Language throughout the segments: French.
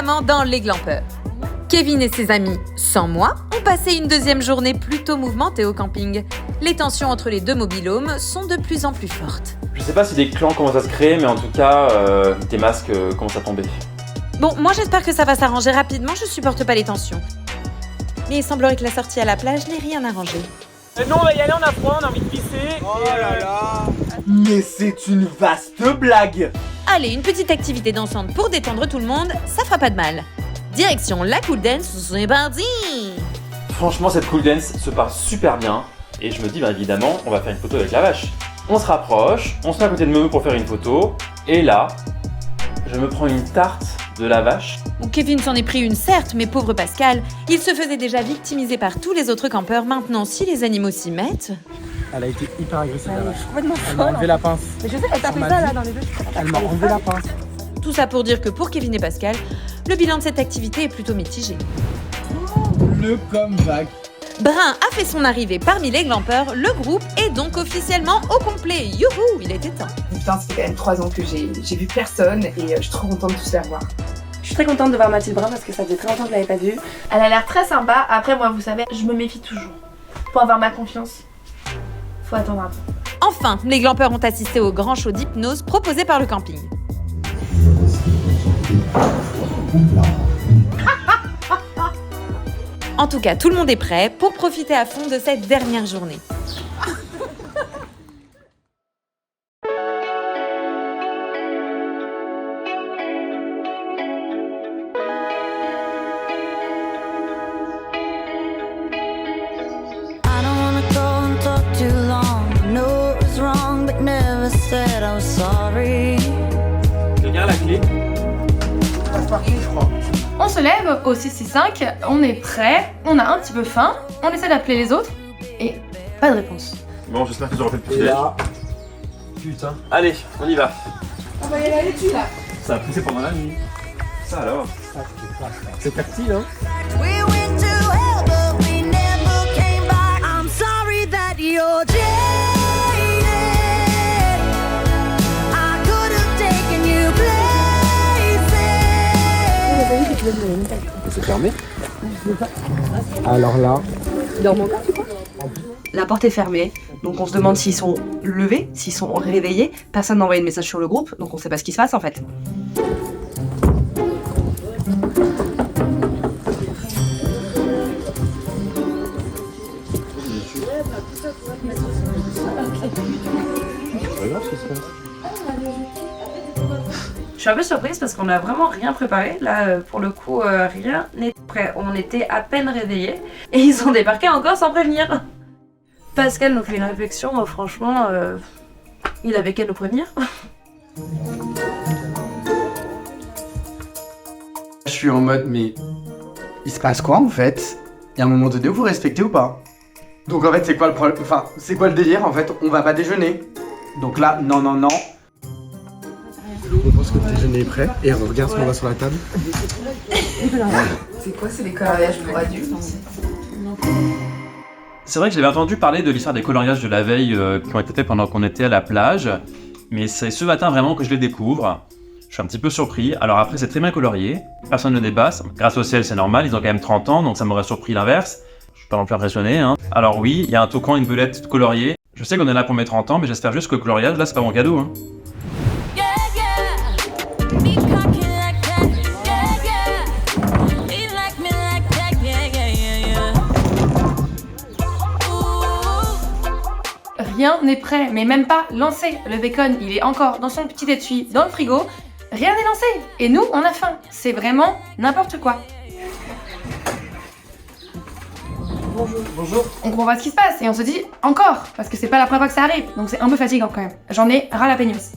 notamment dans les glampeurs. Kevin et ses amis, sans moi, ont passé une deuxième journée plutôt mouvementée au camping. Les tensions entre les deux mobilhomes sont de plus en plus fortes. Je sais pas si des clans commencent à se créer, mais en tout cas, des masques commencent à tomber. Bon, moi j'espère que ça va s'arranger rapidement, je supporte pas les tensions. Mais il semblerait que la sortie à la plage n'ait rien arrangé. Nous on va y aller, on a froid, on a envie de pisser. Oh là là. Mais c'est une vaste blague. Allez, une petite activité dansante pour détendre tout le monde, ça fera pas de mal. Direction la cool dance, c'est parti! Franchement, cette cool dance se passe super bien. Et je me dis, évidemment, on va faire une photo avec la vache. On se rapproche, on se met à côté de Momo pour faire une photo. Et là, je me prends une tarte de la vache. Kevin s'en est pris une certes, mais pauvre Pascal, il se faisait déjà victimiser par tous les autres campeurs. Maintenant, si les animaux s'y mettent... Elle a été hyper agressive la vache. Complètement Elle m'a enlevé la pince. Mais je sais, elle t'a fait ça là dans les deux. Elle m'a enlevé la pince. Tout ça pour dire que pour Kevin et Pascal, le bilan de cette activité est plutôt mitigé. Le comeback. Brun a fait son arrivée parmi les glampeurs, le groupe est donc officiellement au complet. Youhou, il était temps. Putain, ça fait quand même 3 ans que j'ai vu personne et je suis trop contente de tous les revoir. Je suis très contente de voir Mathilde Brun parce que ça faisait très longtemps que je l'avais pas vue. Elle a l'air très sympa. Après, moi, vous savez, je me méfie toujours. Pour avoir ma confiance, faut attendre un peu. Enfin, les glampeurs ont assisté au grand show d'hypnose proposé par le camping. En tout cas, tout le monde est prêt pour profiter à fond de cette dernière journée. Quelqu'un a la clé? Je crois. On se lève au 665, on est prêt, on a un petit peu faim, on essaie d'appeler les autres et pas de réponse. Bon, j'espère qu'ils auront fait le petit Et déj. là, Putain. Allez, on y va. On va y aller dessus là. Ça a poussé pendant la nuit. Ça alors? C'est tactile, hein. We went to hell, but we never came back. I'm sorry that you're jaded. I could have taken you places. C'est fermé. Alors là, La porte est fermée, donc on se demande s'ils sont levés, s'ils sont réveillés. Personne n'a envoyé de message sur le groupe, donc on sait pas ce qui se passe en fait. Je suis un peu surprise parce qu'on a vraiment rien préparé. Là, pour le coup, rien n'est prêt. On était à peine réveillés et ils ont débarqué encore sans prévenir. Pascal nous fait une réflexion, franchement, il avait qu'à nous prévenir. je suis en mode, mais il se passe quoi en fait? Il y a un moment donné où vous respectez ou pas? Donc en fait, c'est quoi le problème? Enfin, c'est quoi le délire? En fait, on va pas déjeuner. Donc là, non, non, non. on pense que le déjeuner est prêt et regarde ce qu'on voit sur la table. C'est quoi, c'est des coloriages pour adultes? C'est vrai que j'avais entendu parler de l'histoire des coloriages de la veille qui ont été faits pendant qu'on était à la plage, mais c'est ce matin vraiment que je les découvre. Je suis un petit peu surpris. Alors après, c'est très bien colorié, personne ne dépasse. Grâce au ciel, c'est normal, ils ont quand même 30 ans, donc ça m'aurait surpris l'inverse. Je suis pas non plus impressionné, hein. Alors oui, il y a un toucan, une belette coloriée. Je sais qu'on est là pour mes 30 ans, mais j'espère juste que le coloriage, là, c'est pas mon cadeau, hein. Rien n'est prêt, mais même pas lancé. Le bacon, il est encore dans son petit étui, dans le frigo. Rien n'est lancé. Et nous, on a faim. C'est vraiment n'importe quoi. Bonjour. On comprend pas ce qui se passe et on se dit encore, parce que c'est pas la première fois que ça arrive, donc c'est un peu fatigant quand même. J'en ai ras la péniose.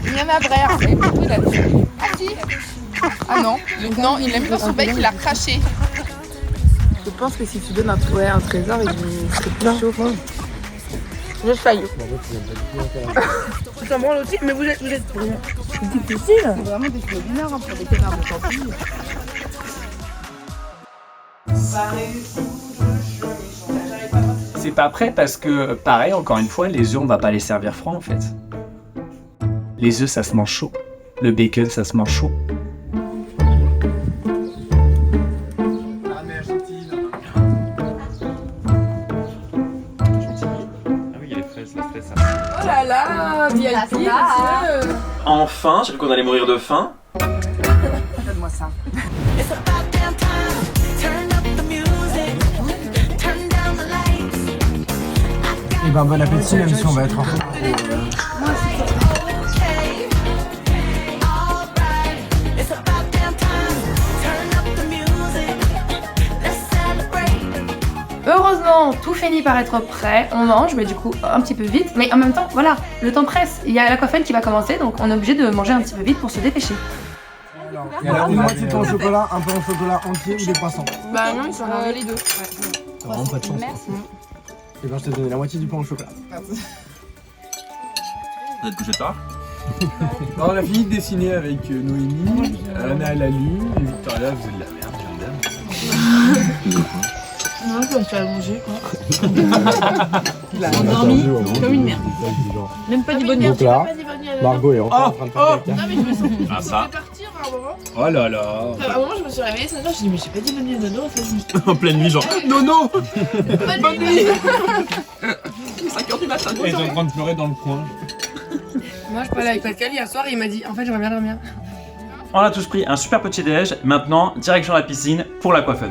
Rien à vrai. Ah non, non, il aime pas son bec, il a craché. Je pense que si tu donnes un trésor, il serait plus chaud. J'essaye. Bon, en fait, tu viens pas du tout à faire. Je t'en branle aussi, mais vous êtes pour rien. C'est difficile. C'est vraiment des kilos d'une heure pour des canards de champignons. C'est pas prêt parce que, pareil, encore une fois, les œufs, on va pas les servir froids en fait. Les œufs, ça se mange chaud. Le bacon, ça se mange chaud. Oh là là, VIP, monsieur. Enfin, j'ai cru qu'on allait mourir de faim. Donne-moi ça. It's about damn time. Turn up the music. Turn down the lights. Et ben bon appétit, même si on va être en retard. Okay. Alright. It's about damn time. Turn up the music. Let's celebrate. Heureusement, tout finit par être prêt. On mange, mais du coup, un petit peu vite. Mais en même temps, voilà, le temps presse. Il y a la coiffelle qui va commencer, donc on est obligé de manger un petit peu vite pour se dépêcher. Il y a là une moitié de pain au chocolat, un pain au chocolat entier ou des croissants. Bah non, ils sont les deux. T'as vraiment pas de chance. Et ben je t'ai donné la moitié du pain au chocolat. Vous êtes couché tard? On a fini de dessiner avec Noémie, Anna elle a lu, et Victoria faisait de la merde, j'aime bien. Non, je vais me faire allonger quoi. Il a endormi comme une merde. Même pas du bonheur. Donc là, Margot est encore en train de faire caca. Non mais je me sens Ah ça. partir à un moment. Oh là là. À un moment je me suis réveillée ce matin, je me suis dit mais j'ai pas dit bonne nuit à Nono en fait. Je me suis dit En pleine nuit, genre. Nono. bonne nuit. 5h du matin. Et ils sont en train de pleurer dans le coin. Moi je parlais avec Pascal hier soir et il m'a dit en fait j'aimerais bien dormir. On a tous pris un super petit déj. Maintenant, direction la piscine pour la coiffeuse.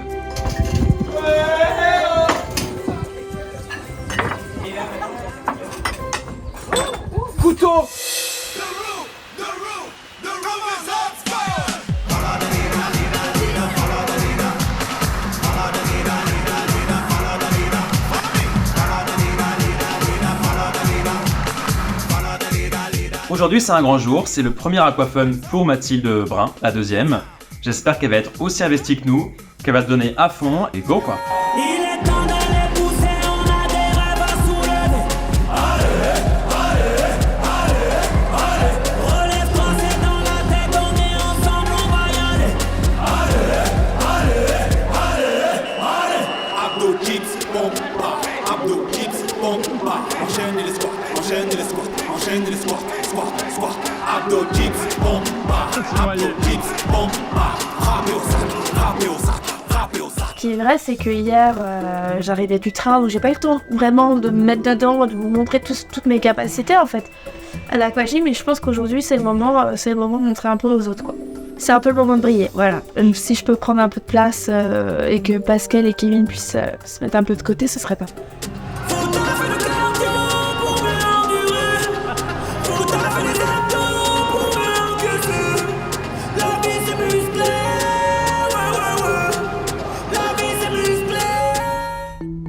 Couteau. Aujourd'hui, c'est un grand jour. C'est le premier aquafun pour Mathilde Brun, la deuxième. J'espère qu'elle va être aussi investie que nous, qu'elle va se donner à fond et go quoi. Il est temps d'aller pousser, on a des rêves à soulever. Relève-toi, c'est dans la tête, on est ensemble, on va y aller. Abdo chips, pompa, abdo chips, pompa. Enchaîne les squats, enchaîne les squats, enchaîne les squats, squat, squat. Abdo chips, pompa, abdo chips, pompa. Frappez au sac, frappez au sac, frappez au sac. Ce qui est vrai, c'est que hier, j'arrivais du train, donc j'ai pas eu le temps vraiment de me mettre dedans, de vous montrer toutes mes capacités en fait à l'aquagym, mais je pense qu'aujourd'hui c'est le moment de montrer un peu aux autres quoi. C'est un peu le moment de briller, voilà. Si je peux prendre un peu de place et que Pascal et Kevin puissent se mettre un peu de côté, ce serait pas.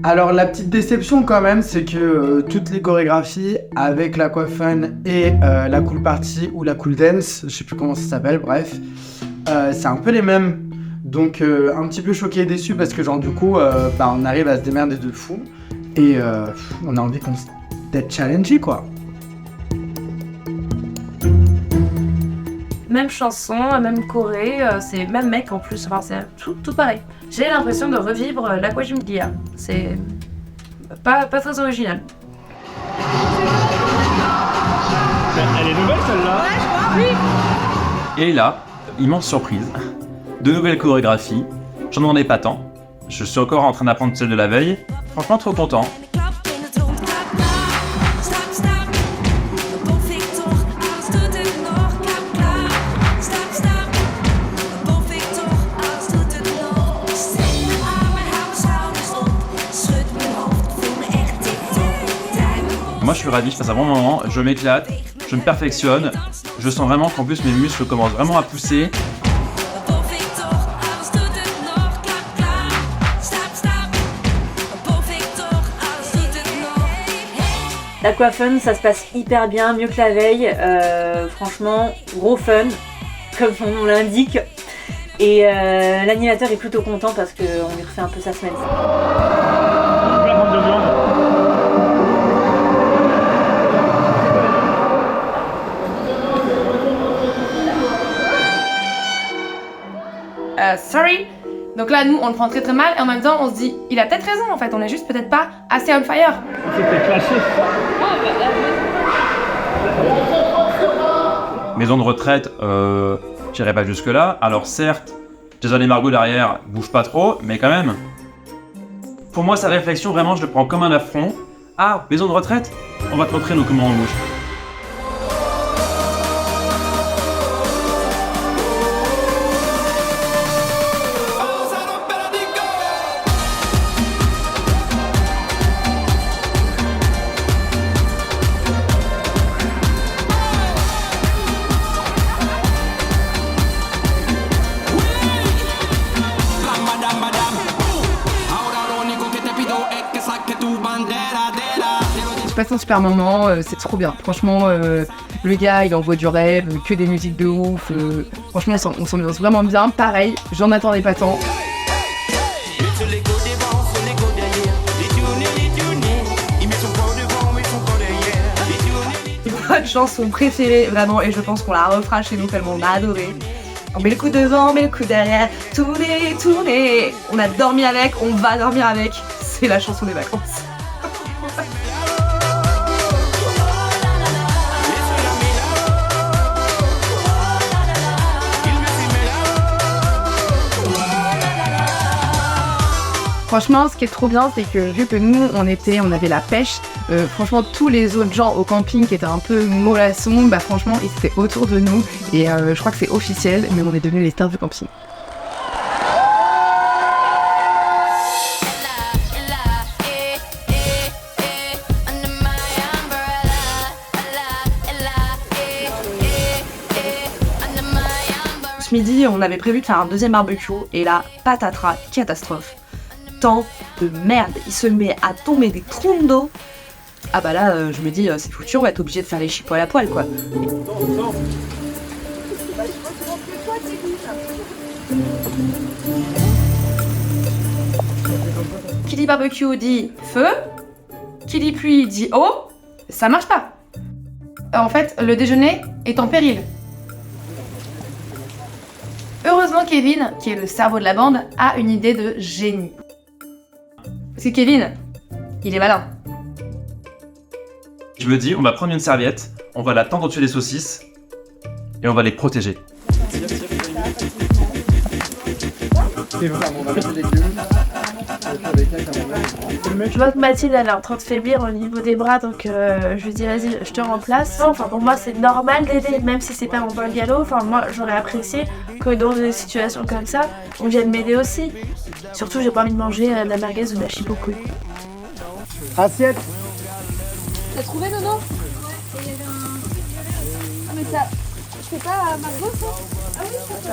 Alors la petite déception quand même, c'est que toutes les chorégraphies avec l'Aquafun et la Cool Party ou la Cool Dance, je sais plus comment ça s'appelle, bref, c'est un peu les mêmes. Donc un petit peu choqué et déçu parce que genre du coup, on arrive à se démerder de fou et on a envie d'être challengé quoi. Même chanson, même choré, c'est même mec en plus, enfin c'est tout pareil. J'ai l'impression de revivre l'aquagym d'hier. C'est pas très original. Elle est nouvelle celle-là. Ouais, je crois, oui. Et là, immense surprise. De nouvelles chorégraphies. J'en demandais pas tant. Je suis encore en train d'apprendre celle de la veille. Franchement, trop content. Moi je suis ravi, je passe un bon moment, je m'éclate, je me perfectionne, je sens vraiment qu'en plus mes muscles commencent vraiment à pousser. L'Aquafun, ça se passe hyper bien, mieux que la veille, franchement, gros fun, comme son nom l'indique. Et l'animateur est plutôt content parce qu'on lui refait un peu sa semaine. sorry. Donc là, nous, on le prend très très mal et en même temps, on se dit, il a peut-être raison en fait, on est juste peut-être pas assez on fire. C'était clashé. Maison de retraite, j'irai pas jusque-là. Alors certes, Jason et Margot derrière bougent pas trop, mais quand même. Pour moi, sa réflexion, vraiment, je le prends comme un affront. Ah, maison de retraite? On va te montrer nous comment on bouge. Je passe un super moment, c'est trop bien. Franchement, le gars, il envoie du rêve, que des musiques de ouf. Franchement, on s'ambiance vraiment bien. Pareil, j'en attendais pas tant. Notre chanson préférée, vraiment, et je pense qu'on la refera chez nous tellement on a adoré. On met le coup devant, on met le coup derrière, tournez, tournez. On a dormi avec, on va dormir avec. C'est la chanson des vacances. Franchement, ce qui est trop bien, c'est que vu que nous, on avait la pêche, franchement, tous les autres gens au camping qui étaient un peu mollassons, bah franchement, ils étaient autour de nous. Et je crois que c'est officiel, mais on est devenus les stars du camping. Ce midi, on avait prévu de faire un deuxième barbecue, et là, patatras, catastrophe. Temps de merde, il se met à tomber des trompes d'eau. Ah bah là, je me dis, c'est foutu, on va être obligé de faire les chipots à la poêle, quoi. Qui dit barbecue dit feu, qui dit pluie dit eau, ça marche pas. En fait, le déjeuner est en péril. Heureusement, Kevin, qui est le cerveau de la bande, a une idée de génie. Parce que Kevin, il est malin. Je me dis, on va prendre une serviette, on va la tendre au-dessus des saucisses et on va les protéger. Je vois que Mathilde elle est en train de faiblir au niveau des bras, donc je lui dis vas-y, je te remplace. Enfin pour moi c'est normal d'aider, même si c'est pas mon bon galop. Enfin moi j'aurais apprécié que dans des situations comme ça, on vienne m'aider aussi. Surtout j'ai pas envie de manger de la merguez ou de la chipocouille. Assiette. T'as trouvé Nono? Ouais, il y avait un... Ah mais ça... Je fais pas Margot ça? Ah oui, ça fait...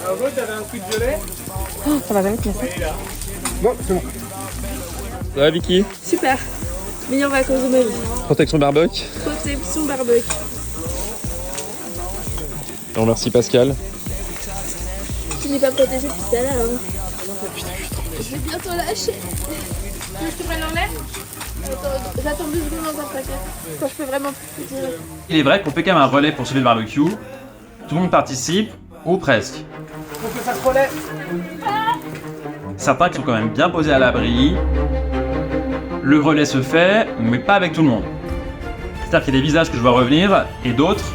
Margot, t'avais un coup de violet? Oh, ça va jamais tenir ça. Bon, c'est bon. Ça va Vicky? Super. Meilleures vacances de ma vie. Protection barbecue. Protection barbecue. On remercie Pascal. Tu n'es pas protégé depuis tout à l'heure. Hein. Je vais bientôt lâcher. Tu veux que je te prenne en l'air? J'attends 2 secondes dans un paquet. Quand je peux vraiment plus tirer. Il est vrai qu'on fait quand même un relais pour celui de barbecue. Tout le monde participe, ou presque. Faut que ça se relève. Certains qui sont quand même bien posés à l'abri. Le relais se fait, mais pas avec tout le monde. C'est-à-dire qu'il y a des visages que je vois revenir, et d'autres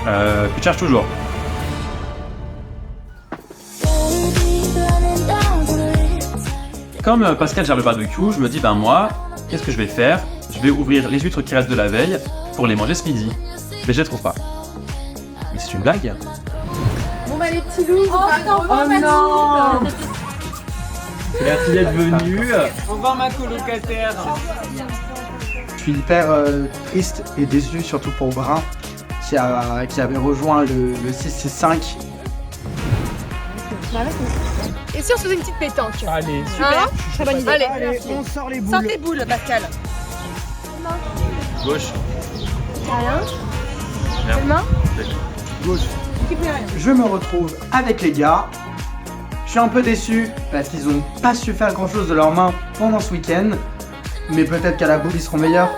que je cherche toujours. Comme Pascal gère le barbecue, je me dis, ben moi, qu'est-ce que je vais faire? Je vais ouvrir les huîtres qui restent de la veille pour les manger ce midi. Mais je les trouve pas. Mais c'est une blague. Bon bah les petits loups, non. Merci d'être venu. Au revoir ma colocataire. Je suis hyper triste et déçu, surtout pour Brun, qui avait rejoint le 665. Et si on se faisait une petite pétanque? Allez, super. Très bonne idée. Allez, on sort les boules. Sors tes boules, Pascal. Gauche. Rien. Merde. Main. Gauche. Je me retrouve avec les gars. Je suis un peu déçu parce qu'ils ont pas su faire grand chose de leurs mains pendant ce week-end. Mais peut-être qu'à la boule ils seront meilleurs.